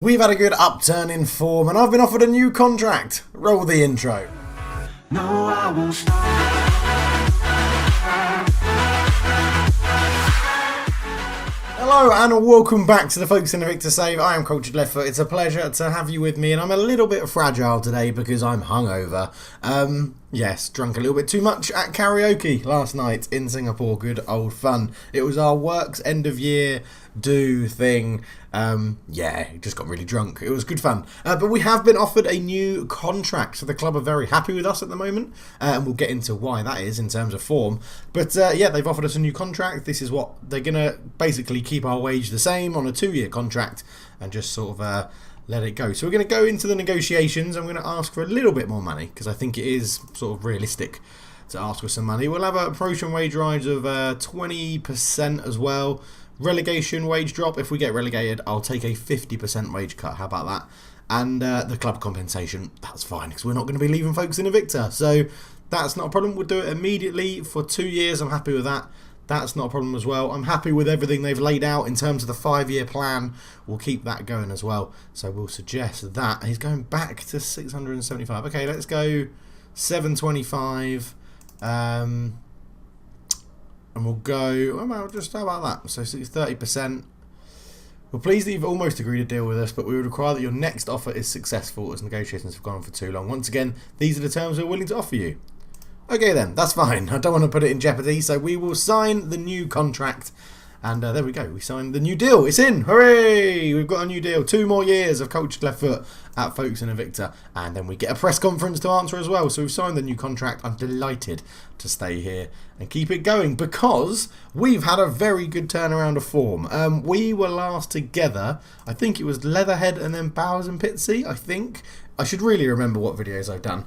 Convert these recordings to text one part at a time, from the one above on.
We've had a good upturn in form and I've been offered a new contract. Roll the intro. No, I won't stop. Hello and welcome back to the Focus and Invicta Save. I am Cultured Leftfoot. It's a pleasure to have you with me, and I'm a little bit fragile today because I'm hungover. Yes, drunk a little bit too much at karaoke last night in Singapore. Good old fun. It was our works end of year do thing. Just got really drunk. It was good fun. But we have been offered a new contract, so the club are very happy with us at the moment, and we'll get into why that is in terms of form. But they've offered us a new contract. This is what they're going to basically keep our wage the same on a 2-year contract and just sort of let it go. So we're going to go into the negotiations. I'm going to ask for a little bit more money because I think it is sort of realistic to ask for some money. We'll have a promotion wage rise of 20% as well. Relegation wage drop. If we get relegated, I'll take a 50% wage cut. How about that? And the club compensation, that's fine because we're not going to be leaving Focus in Invicta. So that's not a problem. We'll do it immediately for 2 years. I'm happy with that. That's not a problem as well. I'm happy with everything they've laid out in terms of the 5-year plan. We'll keep that going as well. So we'll suggest that. He's going back to 675. Okay, let's go 725. And we'll go, how about that? So 30%. We're pleased that you've almost agreed to deal with us, but we would require that your next offer is successful as negotiations have gone on for too long. Once again, these are the terms we're willing to offer you. Okay then, that's fine. I don't want to put it in jeopardy, so we will sign the new contract. And there we go, we signed the new deal. It's in! Hooray! We've got a new deal. 2 more years of Cultured Leftfoot at Focus and Invicta. And then we get a press conference to answer as well. So we've signed the new contract. I'm delighted to stay here and keep it going because we've had a very good turnaround of form. We were last together. I think it was Leatherhead and then Bowers and Pitsy, I think. I should really remember what videos I've done.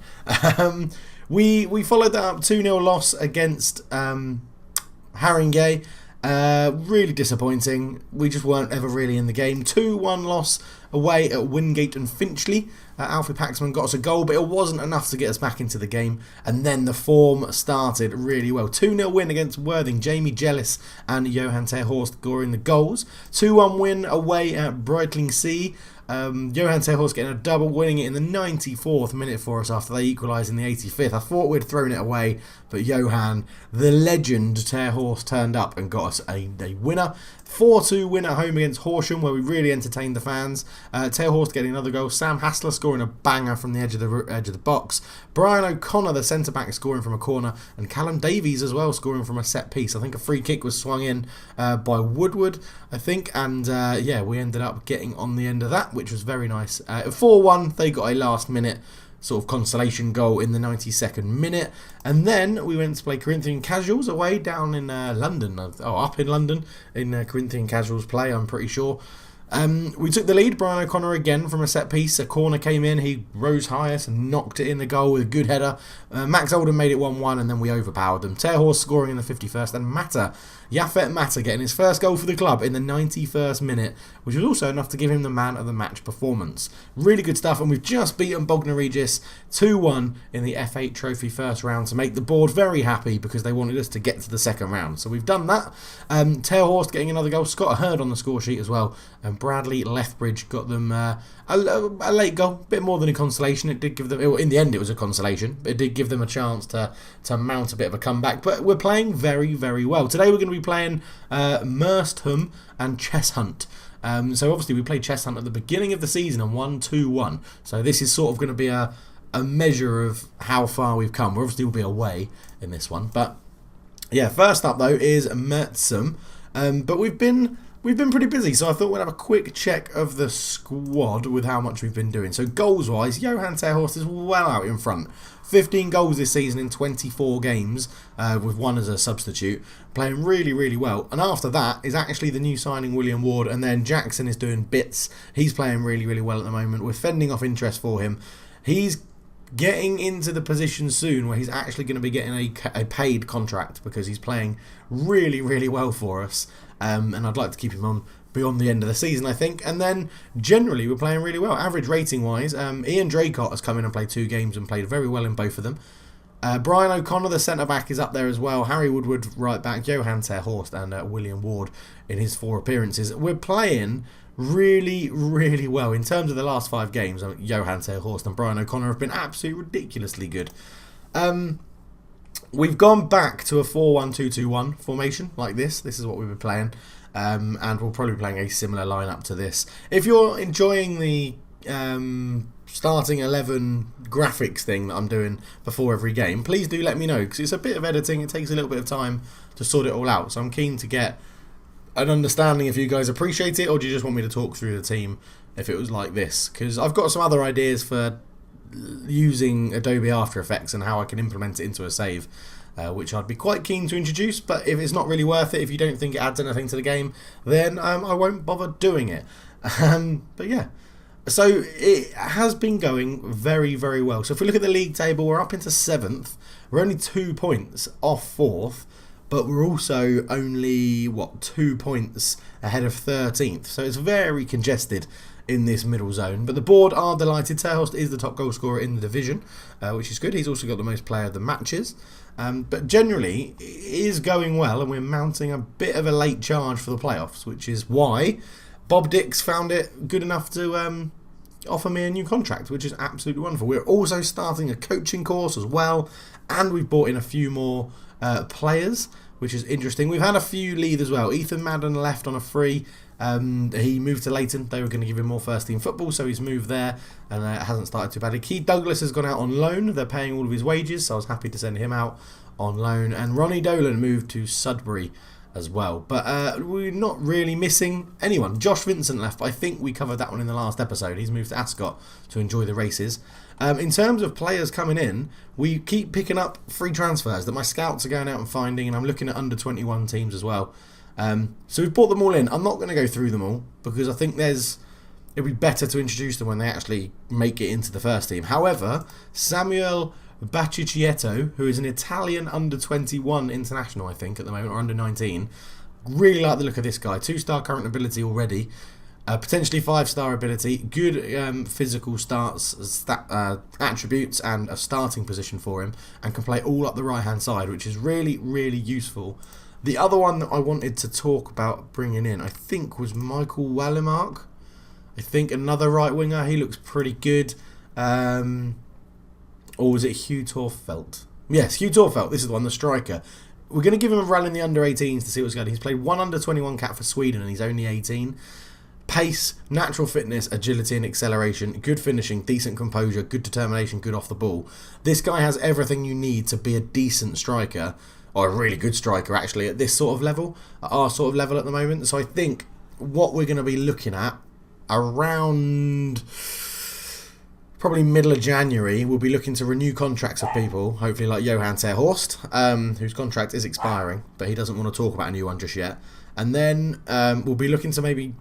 We followed that up 2-0 loss against Haringey. Really disappointing. We just weren't ever really in the game. 2-1 loss away at Wingate and Finchley. Alfie Paxman got us a goal, but it wasn't enough to get us back into the game. And then the form started really well. 2-0 win against Worthing. Jamie Jellis and Johan Terhorst scoring the goals. 2-1 win away at Breitling Sea. Johan Terhorst getting a double, winning it in the 94th minute for us after they equalised in the 85th. I thought we'd thrown it away, but Johan, the legend Terhorst, turned up and got us a winner. 4-2 win at home against Horsham, where we really entertained the fans. Terhorst getting another goal. Sam Hassler scoring a banger from the edge of the box. Brian O'Connor, the centre-back, scoring from a corner. And Callum Davies as well, scoring from a set-piece. I think a free kick was swung in by Woodward, I think. And we ended up getting on the end of that, which was very nice. 4-1, they got a last-minute sort of consolation goal in the 92nd minute. And then we went to play Corinthian Casuals away down in London. Up in London in Corinthian Casuals play, I'm pretty sure. We took the lead. Brian O'Connor again from a set piece. A corner came in. He rose highest and knocked it in the goal with a good header. Max Oldham made it 1-1 and then we overpowered them. Terhorst scoring in the 51st and Yafet Mata getting his first goal for the club in the 91st minute, which was also enough to give him the man of the match performance. Really good stuff, and we've just beaten Bognor Regis 2-1 in the F8 Trophy first round to make the board very happy because they wanted us to get to the second round. So we've done that. Terhorst getting another goal. Scott Hurd on the score sheet as well. And Bradley Lethbridge got them a late goal, a bit more than a consolation. It did give them, in the end it was a consolation, but it did give them a chance to mount a bit of a comeback. But we're playing very, very well. Today we're going to be playing Merstham and Cheshunt. So obviously we played Cheshunt at the beginning of the season and won 2-1. So this is sort of going to be a measure of how far we've come. We obviously will be away in this one. But yeah, first up though is Merstham. But we've been pretty busy, so I thought we'd have a quick check of the squad with how much we've been doing. So goals-wise, Johan Terhorst is well out in front. 15 goals this season in 24 games, with one as a substitute. Playing really, really well. And after that is actually the new signing, William Ward. And then Jackson is doing bits. He's playing really, really well at the moment. We're fending off interest for him. He's getting into the position soon where he's actually going to be getting a paid contract because he's playing really, really well for us. And I'd like to keep him on beyond the end of the season, I think. And then generally we're playing really well. Average rating wise, Ian Draycott has come in and played 2 games and played very well in both of them. Brian O'Connor, the centre-back, is up there as well. Harry Woodward, right back. Johan Terhorst and William Ward in his 4 appearances. We're playing really, really well. In terms of the last 5 games, Johan Terhorst and Brian O'Connor have been absolutely ridiculously good. We've gone back to a 4-1-2-2-1 formation like this. This is what we've been playing. And we'll probably be playing a similar lineup to this. If you're enjoying the starting 11 graphics thing that I'm doing before every game, please do let me know, because it's a bit of editing. It takes a little bit of time to sort it all out. So I'm keen to get an understanding if you guys appreciate it, or do you just want me to talk through the team if it was like this? Because I've got some other ideas for using Adobe After Effects and how I can implement it into a save, which I'd be quite keen to introduce. But if it's not really worth it, if you don't think it adds anything to the game, then I won't bother doing it. But yeah, so it has been going very, very well. So if we look at the league table, we're up into 7th. We're only 2 points off 4th, but we're also only 2 points ahead of 13th. So it's very congested in this middle zone. But the board are delighted. Terhorst is the top goal scorer in the division, which is good. He's also got the most player of the matches. But generally, it is going well, and we're mounting a bit of a late charge for the playoffs, which is why Bob Dix found it good enough to offer me a new contract, which is absolutely wonderful. We're also starting a coaching course as well, and we've brought in a few more players, which is interesting. We've had a few leave as well. Ethan Madden left on a free. He moved to Leighton. They were going to give him more first team football, so he's moved there, and it hasn't started too badly. Keith Douglas has gone out on loan. They're paying all of his wages, so I was happy to send him out on loan. And Ronnie Dolan moved to Sudbury as well. But we're not really missing anyone. Josh Vincent left, but I think we covered that one in the last episode. He's moved to Ascot to enjoy the races. In terms of players coming in, we keep picking up free transfers that my scouts are going out and finding, and I'm looking at under 21 teams as well. So we've brought them all in. I'm not going to go through them all, because I think it'd be better to introduce them when they actually make it into the first team. However, Samuel Bacicchietto, who is an Italian under 21 international, I think, at the moment, or under 19. Really like the look of this guy. 2-star current ability already. Potentially 5-star ability. Good physical attributes and a starting position for him. And can play all up the right-hand side, which is really, really useful. The other one that I wanted to talk about bringing in, I think, was Michael Wallemark. I think another right winger. He looks pretty good. Or was it Hugh Torfelt? Yes, Hugh Torfelt. This is the one, the striker. We're going to give him a run in the under-18s to see what's going on. He's played one under-21 cap for Sweden, and he's only 18. Pace, natural fitness, agility and acceleration, good finishing, decent composure, good determination, good off the ball. This guy has everything you need to be a decent striker, or a really good striker actually, at this sort of level, at our sort of level at the moment. So I think what we're going to be looking at around probably middle of January, we'll be looking to renew contracts of people, hopefully like Johan Terhorst, whose contract is expiring, but he doesn't want to talk about a new one just yet. And then we'll be looking to maybe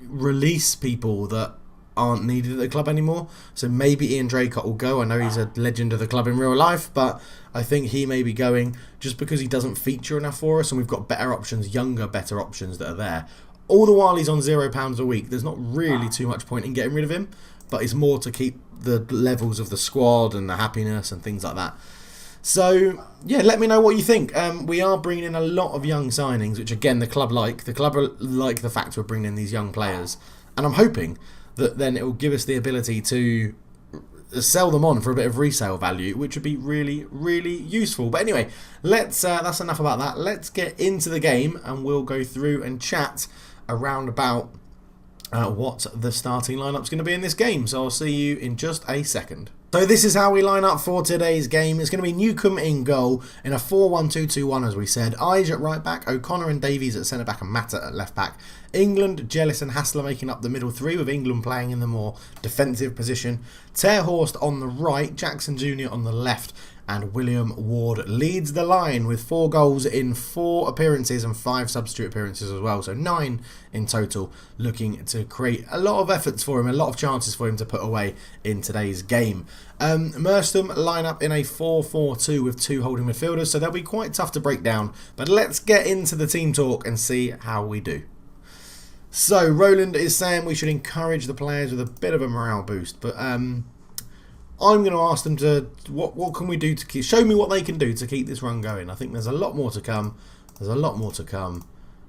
release people that aren't needed at the club anymore. So maybe Ian Draycott will go. I know he's a legend of the club in real life, but I think he may be going just because he doesn't feature enough for us, and we've got better options, younger, better options that are there. All the while he's on £0 a week, there's not really too much point in getting rid of him, but it's more to keep the levels of the squad and the happiness and things like that. So, yeah, let me know what you think. We are bringing in a lot of young signings, which, again, the club like. The club like the fact we're bringing in these young players. And I'm hoping that then it will give us the ability to sell them on for a bit of resale value, which would be really, really useful. But anyway, that's enough about that. Let's get into the game, and we'll go through and chat around about what the starting lineup's going to be in this game. So I'll see you in just a second. So this is how we line up for today's game. It's going to be Newcombe in goal in a 4-1-2-2-1, as we said. Ige at right back, O'Connor and Davies at centre back, and Matta at left back. England, Jellis and Hassler making up the middle three, with England playing in the more defensive position. Terhorst on the right, Jackson Jr. on the left, and William Ward leads the line with 4 goals in 4 appearances and 5 substitute appearances as well. So 9 in total, looking to create a lot of efforts for him, a lot of chances for him to put away in today's game. Merstham line up in a 4-4-2 with 2 holding midfielders, so they'll be quite tough to break down. But let's get into the team talk and see how we do. So Roland is saying we should encourage the players with a bit of a morale boost, but I'm going to ask them to what can we do to show me what they can do to keep this run going. I think there's a lot more to come.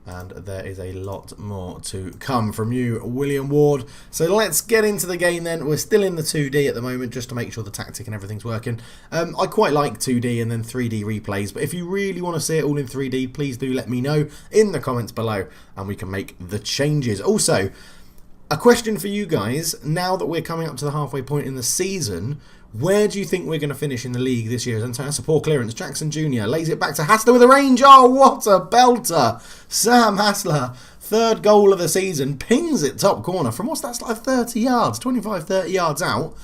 And there is a lot more to come from you, William Ward. So let's get into the game then. We're still in the 2D at the moment, just to make sure the tactic and everything's working. I quite like 2D and then 3D replays, but if you really want to see it all in 3D, please do let me know in the comments below, and we can make the changes. Also, a question for you guys, now that we're coming up to the halfway point in the season, where do you think we're going to finish in the league this year? And that's a poor clearance. Jackson Jr. lays it back to Hassler with a range. Oh, what a belter. Sam Hassler, third goal of the season, pings it top corner from what's that, like 30 yards, 25, 30 yards out.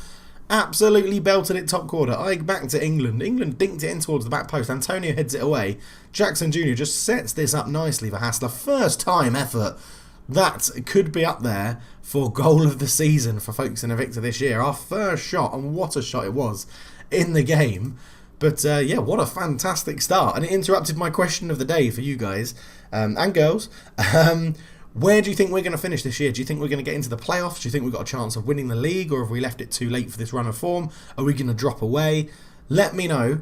Absolutely belted it top corner. Back to England. England dinked it in towards the back post. Antonio heads it away. Jackson Jr. just sets this up nicely for Hassler. First time effort. That could be up there for goal of the season for Folkestone Invicta this year. Our first shot, and what a shot it was in the game. But yeah, what a fantastic start. And it interrupted my question of the day for you guys and girls. Where do you think we're going to finish this year? Do you think we're going to get into the playoffs? Do you think we've got a chance of winning the league? Or have we left it too late for this run of form? Are we going to drop away? Let me know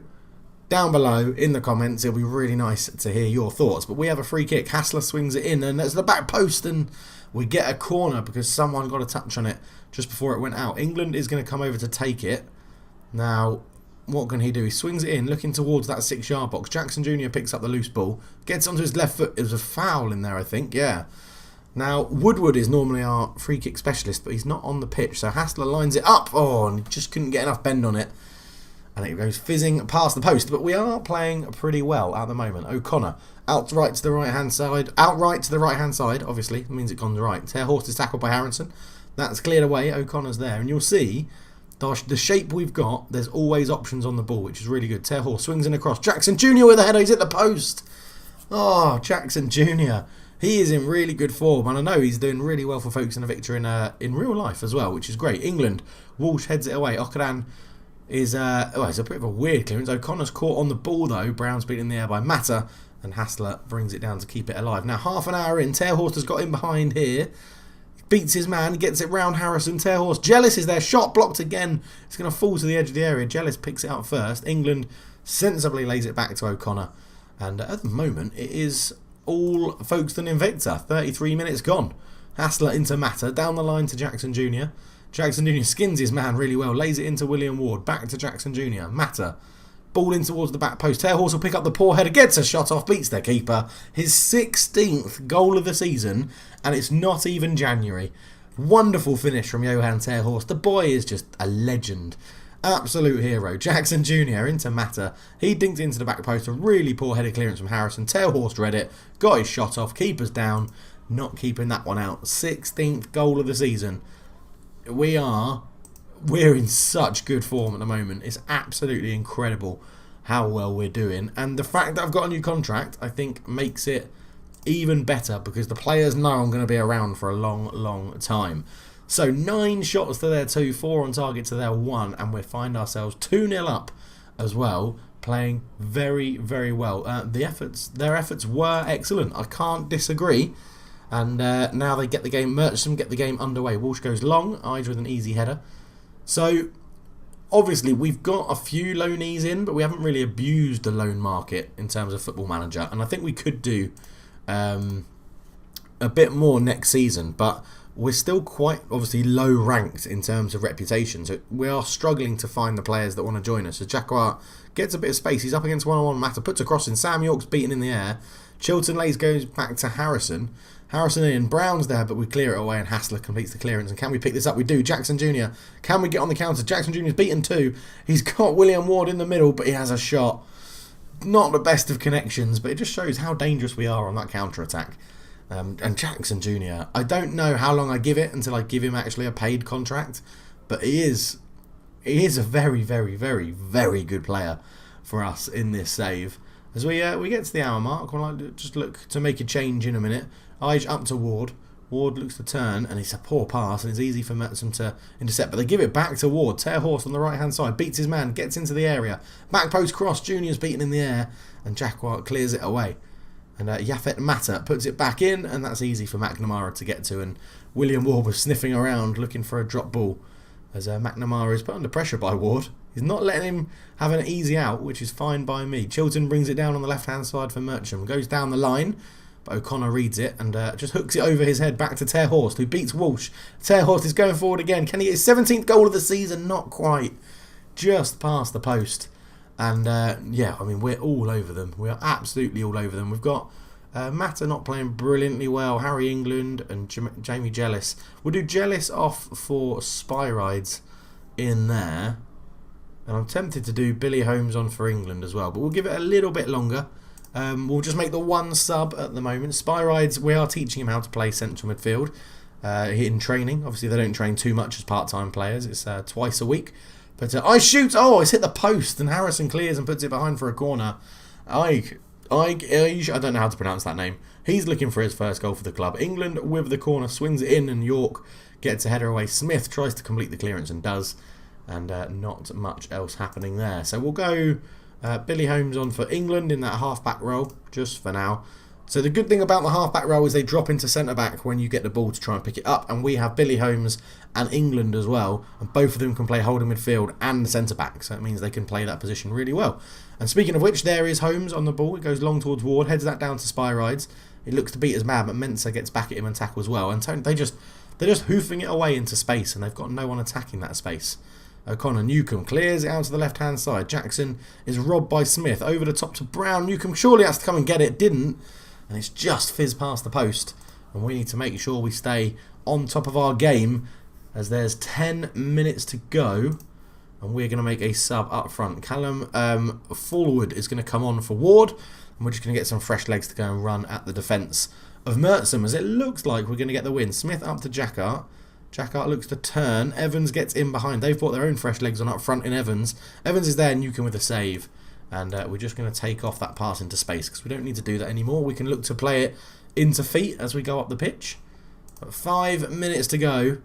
down below in the comments. It'll be really nice to hear your thoughts. But we have a free kick. Hassler swings it in, and there's the back post, and we get a corner because someone got a touch on it just before it went out. England is going to come over to take it. Now, what can he do? He swings it in, looking towards that 6-yard box. Jackson Jr. picks up the loose ball, gets onto his left foot. It was a foul in there, I think, yeah. Now, Woodward is normally our free kick specialist, but he's not on the pitch. So Hassler lines it up. Oh, and he just couldn't get enough bend on it. And it goes fizzing past the post. But we are playing pretty well at the moment. O'Connor outright to the right-hand side. Outright to the right-hand side, obviously. It means it goes right. Terhorst is tackled by Harrison. That's cleared away. O'Connor's there. And you'll see the shape we've got, there's always options on the ball, which is really good. Terhorst swings in across. Jackson Jr. with a header. He's hit the post. Oh, Jackson Jr. He is in really good form, and I know he's doing really well for Folkestone Invicta in real life as well, which is great. England, Walsh heads it away. Okadan is it's a bit of a weird clearance. O'Connor's caught on the ball though. Brown's beaten in the air by Mata, and Hassler brings it down to keep it alive. Now half an hour in, Terhorst has got in behind here. Beats his man, gets it round Harrison. Terhorst, Jealous is there, shot blocked again. It's going to fall to the edge of the area. Jealous picks it up first. England sensibly lays it back to O'Connor, and at the moment it is all Folkestone Invicta. 33 minutes gone. Hassler into Mata, down the line to Jackson Jr. Jackson Jr. skins his man really well, lays it into William Ward, back to Jackson Jr. Mata, ball in towards the back post. Terhorst will pick up the poor header, gets a shot off, beats their keeper. His 16th goal of the season, and it's not even January. Wonderful finish from Johan Terhorst. The boy is just a legend. Absolute hero. Jackson Jr. into Mata. He dinked into the back post. A really poor header clearance from Harrison. Terhorst read it. Got his shot off. Keeper's down. Not keeping that one out. 16th goal of the season. We're in such good form at the moment. It's absolutely incredible how well we're doing. And the fact that I've got a new contract, I think, makes it even better because the players know I'm going to be around for a long, long time. So 9 shots to their 2, 4 on target to their 1, and we find ourselves 2-0 up as well, playing very, very well. Their efforts were excellent. I can't disagree. And now they get the game. Merchant get the game underway. Walsh goes long, eyes with an easy header. So obviously we've got a few loanees in, but we haven't really abused the loan market in terms of Football Manager, and I think we could do a bit more next season. But we're still quite obviously low ranked in terms of reputation, so we are struggling to find the players that want to join us. So Jacquard gets a bit of space, he's up against one-on-one. Mata puts a cross in, Sam York's beaten in the air. Chilton Lays goes back to Harrison. Harrison in, Brown's there, but we clear it away and Hassler completes the clearance. And can we pick this up? We do. Jackson Jr. Can we get on the counter? Jackson Jr.'s beaten too. He's got William Ward in the middle, but he has a shot. Not the best of connections, but it just shows how dangerous we are on that counter-attack. And Jackson Jr., I don't know how long I give it until I give him actually a paid contract, but he is a very, very, very, very good player for us in this save. As we get to the hour mark, we'll just look to make a change in a minute. Eyes up to Ward. Ward looks to turn, and it's a poor pass, and it's easy for Metzum to intercept, but they give it back to Ward. Terhorst on the right-hand side, beats his man, gets into the area. Back post cross, Junior's beaten in the air, and Jacquard clears it away. And Yafet Mata puts it back in, and that's easy for McNamara to get to, and William Ward was sniffing around looking for a drop ball, as McNamara is put under pressure by Ward. He's not letting him have an easy out, which is fine by me. Chilton brings it down on the left-hand side for Mercham. Goes down the line. But O'Connor reads it and just hooks it over his head back to Ter Horst, who beats Walsh. Ter Horst is going forward again. Can he get his 17th goal of the season? Not quite. Just past the post. And yeah, I mean, we're all over them. We are absolutely all over them. We've got Mata not playing brilliantly well. Harry England and Jamie Jealous. We'll do Jealous off for Spy Rides in there. And I'm tempted to do Billy Holmes on for England as well. But we'll give it a little bit longer. We'll just make the one sub at the moment. Spy Rides, we are teaching him how to play central midfield in training. Obviously, they don't train too much as part-time players. It's twice a week. But I shoot. Oh, it's hit the post. And Harrison clears and puts it behind for a corner. I don't know how to pronounce that name. He's looking for his first goal for the club. England with the corner, swings it in, and York gets a header away. Smith tries to complete the clearance and does. And not much else happening there. So we'll go Billy Holmes on for England in that half-back role, just for now. So the good thing about the half-back role is they drop into centre-back when you get the ball to try and pick it up. And we have Billy Holmes and England as well. And both of them can play holding midfield and centre-back. So it means they can play that position really well. And speaking of which, there is Holmes on the ball. It goes long towards Ward, heads that down to Spy Rides. It looks to beat his man, but Mensah gets back at him and tackles well. And they're just hoofing it away into space, and they've got no one attacking that space. O'Connor, Newcombe clears it out to the left-hand side. Jackson is robbed by Smith. Over the top to Brown. Newcombe surely has to come and get it. Didn't. And it's just fizzed past the post. And we need to make sure we stay on top of our game as there's 10 minutes to go. And we're going to make a sub up front. Callum Forward is going to come on for Ward. And we're just going to get some fresh legs to go and run at the defence of Mertzum, as it looks like we're going to get the win. Smith up to Jackart. Jackart looks to turn. Evans gets in behind. They've brought their own fresh legs on up front in Evans. Evans is there. Newcombe with a save. And we're just going to take off that pass into space because we don't need to do that anymore. We can look to play it into feet as we go up the pitch. But 5 minutes to go.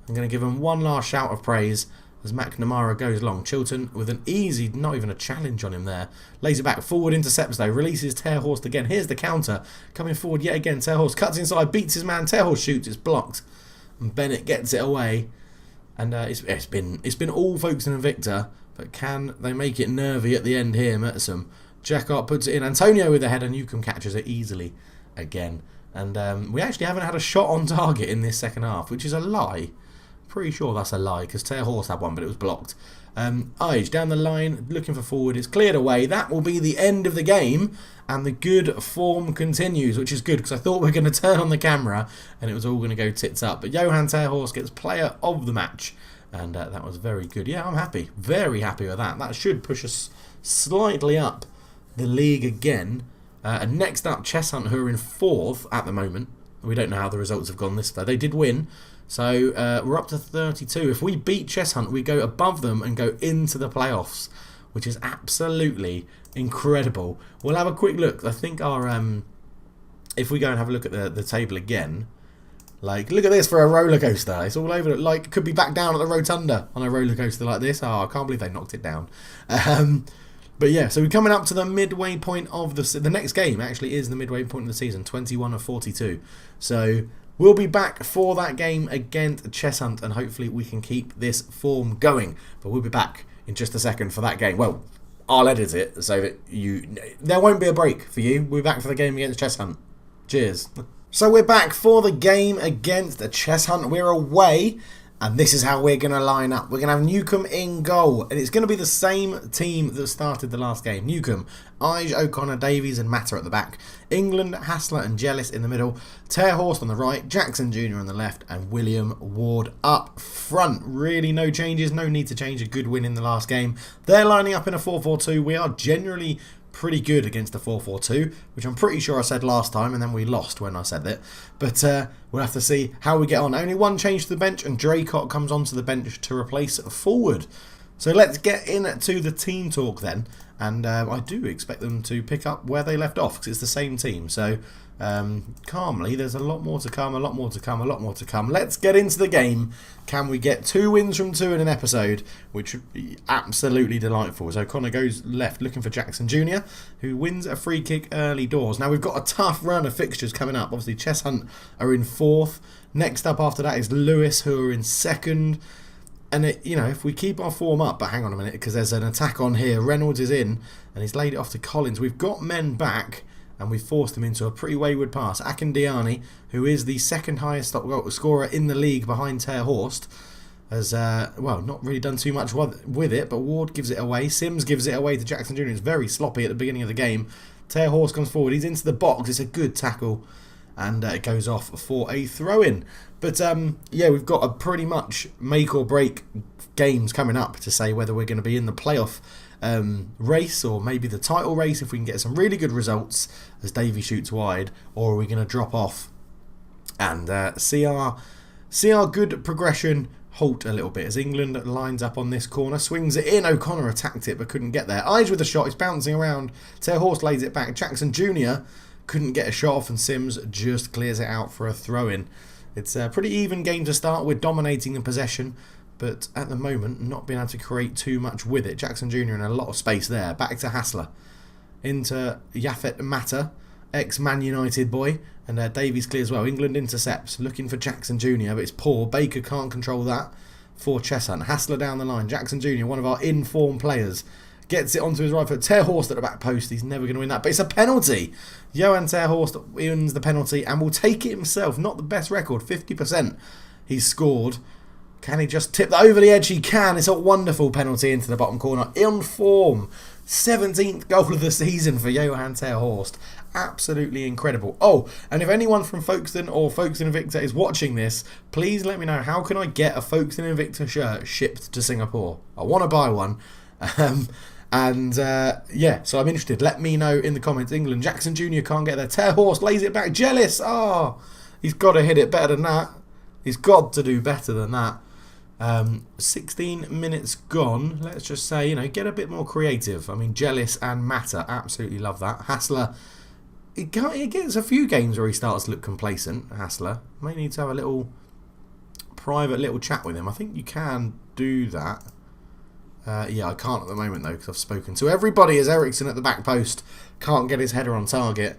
I'm going to give him one last shout of praise as McNamara goes long. Chilton with an easy, not even a challenge on him there. Lays it back forward, intercepts though. Releases Ter Horst again. Here's the counter. Coming forward yet again. Ter Horst cuts inside, beats his man. Ter Horst shoots. It's blocked. And Bennett gets it away. And it's been all Folkestone and Victor. But can they make it nervy at the end here, Mertzum? Jackart puts it in. Antonio with the header. Newcombe catches it easily again. And we actually haven't had a shot on target in this second half, which is a lie. Pretty sure that's a lie, because Ter Horst had one, but it was blocked. Ige down the line, looking for forward. It's cleared away. That will be the end of the game. And the good form continues, which is good, because I thought we were going to turn on the camera and it was all going to go tits up. But Johan Ter Horst gets player of the match. And that was very good. Yeah, I'm happy. Very happy with that. That should push us slightly up the league again. And next up, Cheshunt, who are in 4th at the moment. We don't know how the results have gone this far. They did win. So we're up to 32. If we beat Cheshunt, we go above them and go into the playoffs, which is absolutely incredible. We'll have a quick look. I think our if we go and have a look at the table again, like, look at this for a roller coaster. It's all over. Like, could be back down at the rotunda on a roller coaster like this. Oh, I can't believe they knocked it down. But yeah, so we're coming up to the midway point of the next game. Actually, is the midway point of the season, 21 of 42. So we'll be back for that game against Cheshunt, and hopefully we can keep this form going. But we'll be back in just a second for that game. Well, I'll edit it so that there won't be a break for you. We're back for the game against Cheshunt. Cheers. So we're back for the game against Cheshunt. We're away, and this is how we're going to line up. We're going to have Newcombe in goal, and it's going to be the same team that started the last game. Newcombe, Ige, O'Connor, Davies and Mata at the back. England, Hassler and Jealous in the middle. Ter Horst on the right, Jackson Jr. on the left, and William Ward up front. Really no changes, no need to change. A good win in the last game. They're lining up in a 4-4-2. We are generally pretty good against the 4-4-2, which I'm pretty sure I said last time, and then we lost when I said it. But we'll have to see how we get on. Only one change to the bench, and Draycott comes onto the bench to replace Forward. So let's get into the team talk then. And I do expect them to pick up where they left off, because it's the same team. So calmly, there's a lot more to come, a lot more to come, a lot more to come. Let's get into the game. Can we get 2 wins from 2 in an episode, which would be absolutely delightful. So O'Connor goes left looking for Jackson Jr., who wins a free kick early doors. Now we've got a tough run of fixtures coming up. Obviously Cheshunt are in 4th. Next up after that is Lewis, who are in 2nd. And, if we keep our form up, but hang on a minute, because there's an attack on here. Reynolds is in, and he's laid it off to Collins. We've got men back, and we forced him into a pretty wayward pass. Akindiani, who is the second highest scorer in the league behind Ter Horst, has, not really done too much with it, but Ward gives it away. Sims gives it away to Jackson Jr. It's very sloppy at the beginning of the game. Ter Horst comes forward. He's into the box. It's a good tackle, and it goes off for a throw-in. But, we've got a pretty much make-or-break games coming up to say whether we're going to be in the playoff race or maybe the title race if we can get some really good results as Davey shoots wide, or are we going to drop off and see our good progression halt a little bit as England lines up on this corner, swings it in. O'Connor attacked it but couldn't get there. Ige with a shot, he's bouncing around. Ter Horst lays it back. Jackson Jr. couldn't get a shot off, and Sims just clears it out for a throw-in. It's a pretty even game to start with, dominating the possession, but at the moment not being able to create too much with it. Jackson Jr. in a lot of space there. Back to Hassler. Into Yafet Mata, ex-Man United boy, and Davies clears well. England intercepts, looking for Jackson Jr., but it's poor. Baker can't control that for Cheshunt. Hassler down the line. Jackson Jr., one of our in-form players, gets it onto his right foot. Ter Horst at the back post. He's never going to win that, but it's a penalty. Johan Ter Horst wins the penalty and will take it himself. Not the best record, 50%. He's scored. Can he just tip that over the edge? He can. It's a wonderful penalty into the bottom corner. In form. 17th goal of the season for Johan Ter Horst. Absolutely incredible. Oh, and if anyone from Folkestone or Folkestone Invicta is watching this, please let me know, how can I get a Folkestone Invicta shirt shipped to Singapore? I want to buy one. So I'm interested. Let me know in the comments. England, Jackson Jr. can't get there. Ter Horst lays it back. Jealous. He's got to hit it better than that. He's got to do better than that. 16 minutes gone. Let's just say, get a bit more creative. I mean, Jealous and Mata, absolutely love that. Hassler, he gets a few games where he starts to look complacent. Hassler, might need to have a little private little chat with him. I think you can do that. I can't at the moment though, because I've spoken to everybody as Ericsson at the back post can't get his header on target,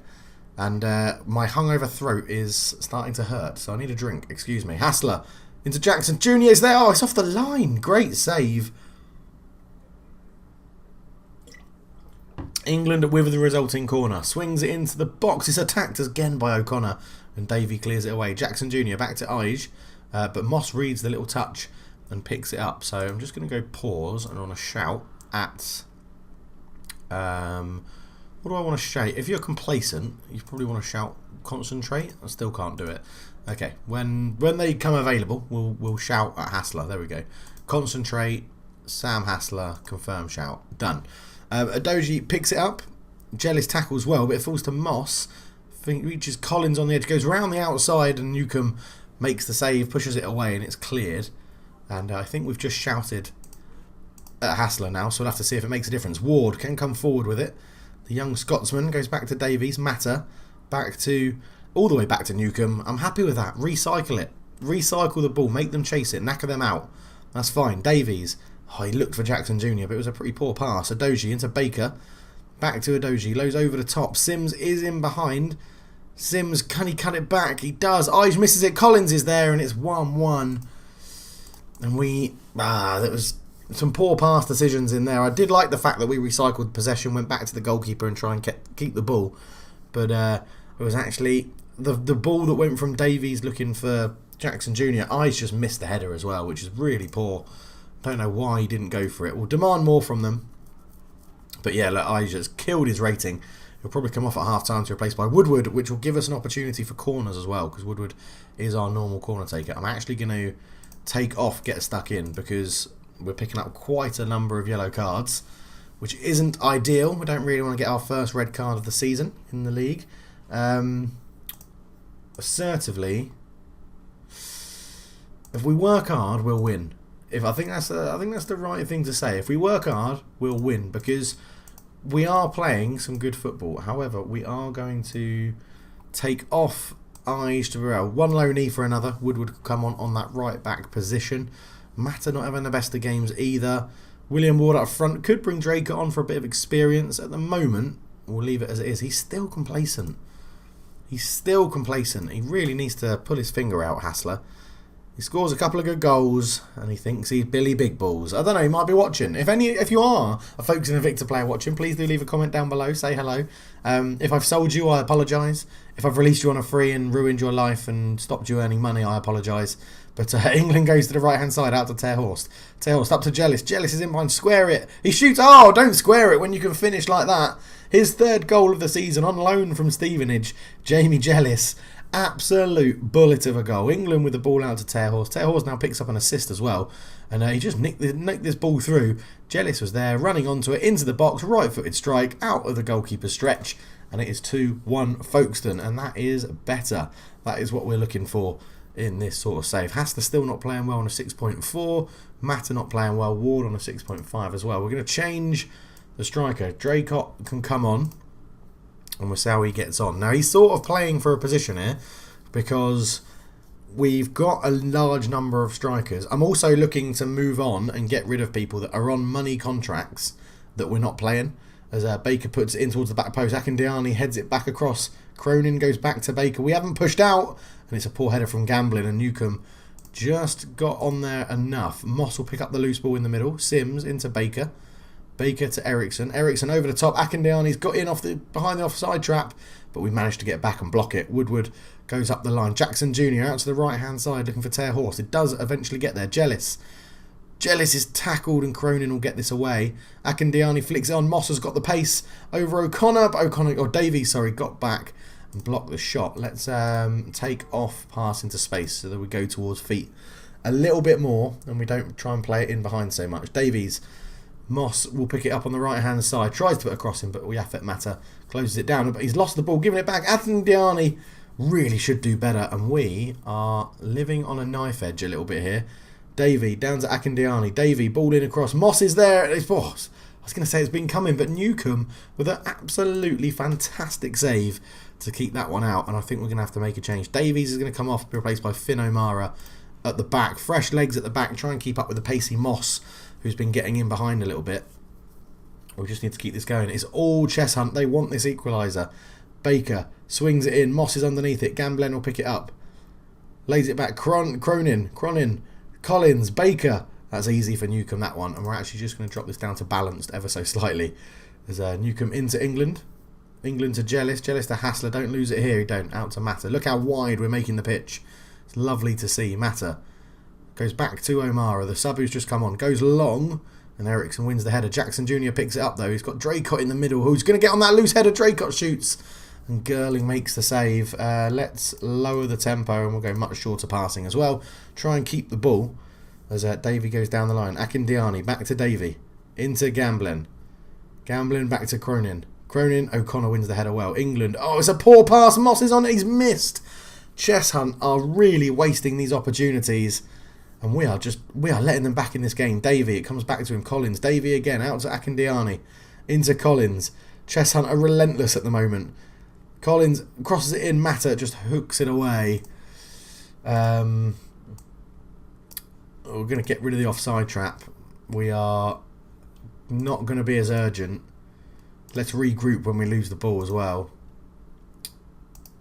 and my hungover throat is starting to hurt, so I need a drink. Excuse me. Hassler into Jackson Jr. is there. Oh, it's off the line. Great save. England with the resulting corner. Swings it into the box. It's attacked again by O'Connor, and Davey clears it away. Jackson Jr. back to Ige, but Moss reads the little touch and picks it up. So I'm just going to go pause and I want to shout at... what do I want to shout? If you're complacent, you probably want to shout concentrate. I still can't do it. Okay, when they come available, we'll shout at Hassler. There we go. Concentrate, Sam Hassler, confirm shout. Done. Adoji picks it up. Jealous tackles well, but it falls to Moss. I think reaches Collins on the edge, goes round the outside, and Newcombe makes the save, pushes it away, and it's cleared. And I think we've just shouted at Hassler now, so we'll have to see if it makes a difference. Ward can come forward with it. The young Scotsman goes back to Davies. Mata all the way back to Newcombe. I'm happy with that. Recycle it. Recycle the ball. Make them chase it. Knacker them out. That's fine. Davies. He looked for Jackson Jr., but it was a pretty poor pass. Adoji into Baker. Back to Adoji. Lows over the top. Sims is in behind. Sims, can he cut it back? He does. Ige misses it. Collins is there, and it's 1-1. And there was some poor pass decisions in there. I did like the fact that we recycled possession, went back to the goalkeeper and try and keep the ball. But it was actually the ball that went from Davies looking for Jackson Jr. Ige just missed the header as well, which is really poor. Don't know why he didn't go for it. We'll demand more from them. But yeah, look, Ige just killed his rating. He'll probably come off at half-time to replace by Woodward, which will give us an opportunity for corners as well, because Woodward is our normal corner taker. I'm actually going to take off, get stuck in, because we're picking up quite a number of yellow cards, which isn't ideal. We don't really want to get our first red card of the season in the league. Assertively, if we work hard, we'll win. I think that's the right thing to say. If we work hard, we'll win, because we are playing some good football. However, we are going to take off Ige to Burrell. One loanee for another. Woodward come on that right back position. Mata not having the best of games either. William Ward up front could bring Draker on for a bit of experience. At the moment, we'll leave it as it is. He's still complacent. He really needs to pull his finger out, Hassler. He scores a couple of good goals, and he thinks he's Billy Big Balls. I don't know, he might be watching. If you are a Folks in the Victor player watching, please do leave a comment down below, say hello. If I've sold you, I apologise. If I've released you on a free and ruined your life and stopped you earning money, I apologise. But England goes to the right-hand side, out to Terhorst. Terhorst up to Jealous. Jealous is in behind, square it. He shoots, oh, don't square it when you can finish like that. His third goal of the season on loan from Stevenage, Jamie Jealous. Absolute bullet of a goal. England with the ball out to Terhorst. Terhorst now picks up an assist as well. And he just nicked this ball through. Jealous was there, running onto it, into the box, right-footed strike, out of the goalkeeper's stretch. And it is 2-1 Folkestone. And that is better. That is what we're looking for in this sort of save. Hasta still not playing well on a 6.4. Mata not playing well. Ward on a 6.5 as well. We're going to change the striker. Draycott can come on. And we'll see how he gets on. Now, he's sort of playing for a position here because we've got a large number of strikers. I'm also looking to move on and get rid of people that are on money contracts that we're not playing. As Baker puts it in towards the back post, Akindiani heads it back across. Cronin goes back to Baker. We haven't pushed out, and it's a poor header from Gamblin, and Newcomb just got on there enough. Moss will pick up the loose ball in the middle. Sims into Baker. Baker to Ericsson. Ericsson over the top. Akindiani's got in behind the offside trap, but we managed to get back and block it. Woodward goes up the line. Jackson Jr. out to the right-hand side looking for Terhorst. It does eventually get there. Jealous is tackled and Cronin will get this away. Akindiani flicks it on. Moss has got the pace over O'Connor. Davies, got back and blocked the shot. Let's take off pass into space so that we go towards feet a little bit more and we don't try and play it in behind so much. Davies. Moss will pick it up on the right-hand side. Tries to put a cross in, but Wiafet Mata closes it down. But he's lost the ball, giving it back. Akindiani really should do better. And we are living on a knife edge a little bit here. Davey down to Akindiani. Davey, ball in across. Moss is there. I was going to say it's been coming, but Newcomb with an absolutely fantastic save to keep that one out. And I think we're going to have to make a change. Davies is going to come off, be replaced by Finn O'Mara at the back. Fresh legs at the back. Try and keep up with the pacey Moss, who's been getting in behind a little bit. We just need to keep this going. It's all chess hunt. They want this equaliser. Baker swings it in. Moss is underneath it. Gamblin will pick it up. Lays it back. Cronin. Collins. Baker. That's easy for Newcomb, that one. And we're actually just going to drop this down to balanced ever so slightly. There's Newcomb into England. England to Jealous. Jealous to Hassler. Don't lose it here. Don't. Out to Mata. Look how wide we're making the pitch. It's lovely to see. Mata goes back to O'Mara. The sub who's just come on. Goes long. And Ericsson wins the header. Jackson Jr. picks it up though. He's got Draycott in the middle. Who's going to get on that loose header? Draycott shoots. And Girling makes the save. Let's lower the tempo and we'll go much shorter passing as well. Try and keep the ball as Davey goes down the line. Akindiani back to Davey. Into Gamblin. Gamblin back to Cronin. O'Connor wins the header well. England. Oh, it's a poor pass. Moss is on it. He's missed. Chess Hunt are really wasting these opportunities. And we are letting them back in this game. Davey, it comes back to him. Collins. Davey again, out to Akindiani. Into Collins. Chess Hunt are relentless at the moment. Collins crosses it in. Mata just hooks it away. We're going to get rid of the offside trap. We are not going to be as urgent. Let's regroup when we lose the ball as well.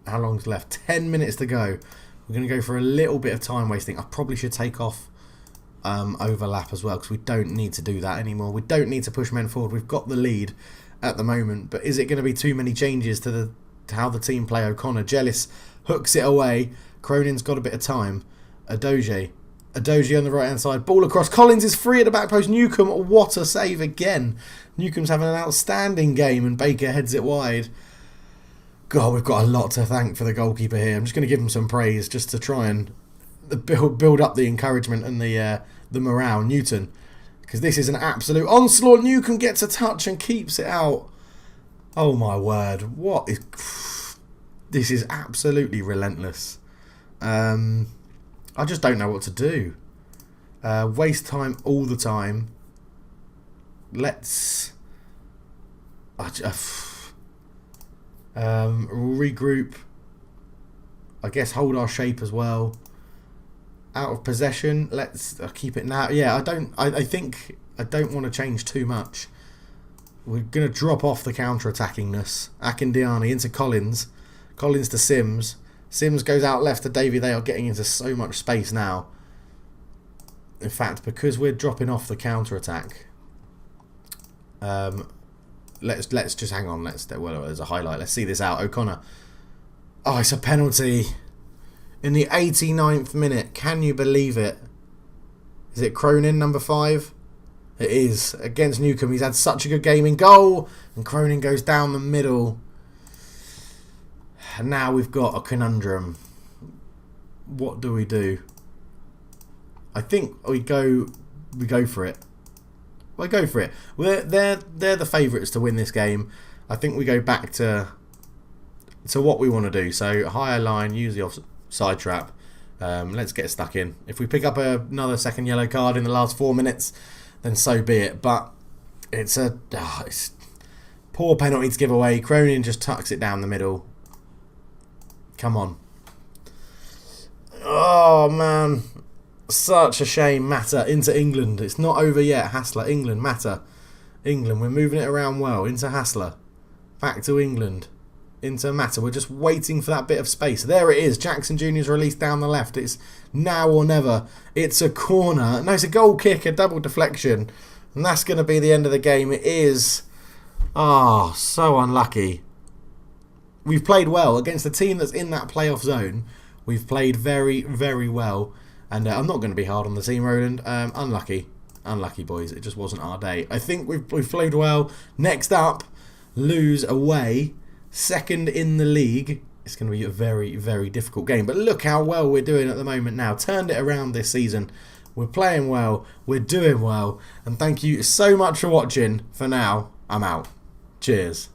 How long's left? 10 minutes to go. We're going to go for a little bit of time wasting. I probably should take off overlap as well because we don't need to do that anymore. We don't need to push men forward. We've got the lead at the moment. But is it going to be too many changes to how the team play? O'Connor. Jealous hooks it away. Cronin's got a bit of time. Adoje on the right hand side. Ball across. Collins is free at the back post. Newcomb, what a save again. Newcomb's having an outstanding game and Baker heads it wide. God, we've got a lot to thank for the goalkeeper here. I'm just going to give him some praise just to try and build up the encouragement and the morale. Newton, because this is an absolute onslaught. Newcomb gets a touch and keeps it out. Oh my word. This is absolutely relentless. I just don't know what to do. Waste time all the time. Let's regroup. I guess hold our shape as well. Out of possession. Let's keep it now. Yeah, I think I don't want to change too much. We're going to drop off the counter-attackingness. Akindiani into Collins. Collins to Sims. Sims goes out left to Davey. They are getting into so much space now. In fact, because we're dropping off the counter attack, let's just hang on. There's a highlight. Let's see this out. O'Connor. Oh, it's a penalty in the 89th minute. Can you believe it? Is it Cronin, number 5? It is. Against Newcombe. He's had such a good game in goal, and Cronin goes down the middle. And now we've got a conundrum. What do we do? I think we go for it. Well, go for it. They're the favourites to win this game. I think we go back to what we want to do. So higher line, use the offside trap. Let's get stuck in. If we pick up another second yellow card in the last 4 minutes, then so be it. But it's poor penalty to give away. Cronin just tucks it down the middle. Come on. Oh man. Such a shame. Mata into England. It's not over yet. Hassler, England, Mata. England, we're moving it around well. Into Hassler. Back to England. Into Mata. We're just waiting for that bit of space. There it is. Jackson Jr.'s released down the left. It's now or never. It's a corner. No, it's a goal kick, a double deflection. And that's going to be the end of the game. It is. Ah, so unlucky. We've played well against a team that's in that playoff zone. We've played very, very well. And I'm not going to be hard on the team, Roland. Unlucky. Unlucky, boys. It just wasn't our day. I think we've played well. Next up, lose away. Second in the league. It's going to be a very, very difficult game. But look how well we're doing at the moment now. Turned it around this season. We're playing well. We're doing well. And thank you so much for watching. For now, I'm out. Cheers.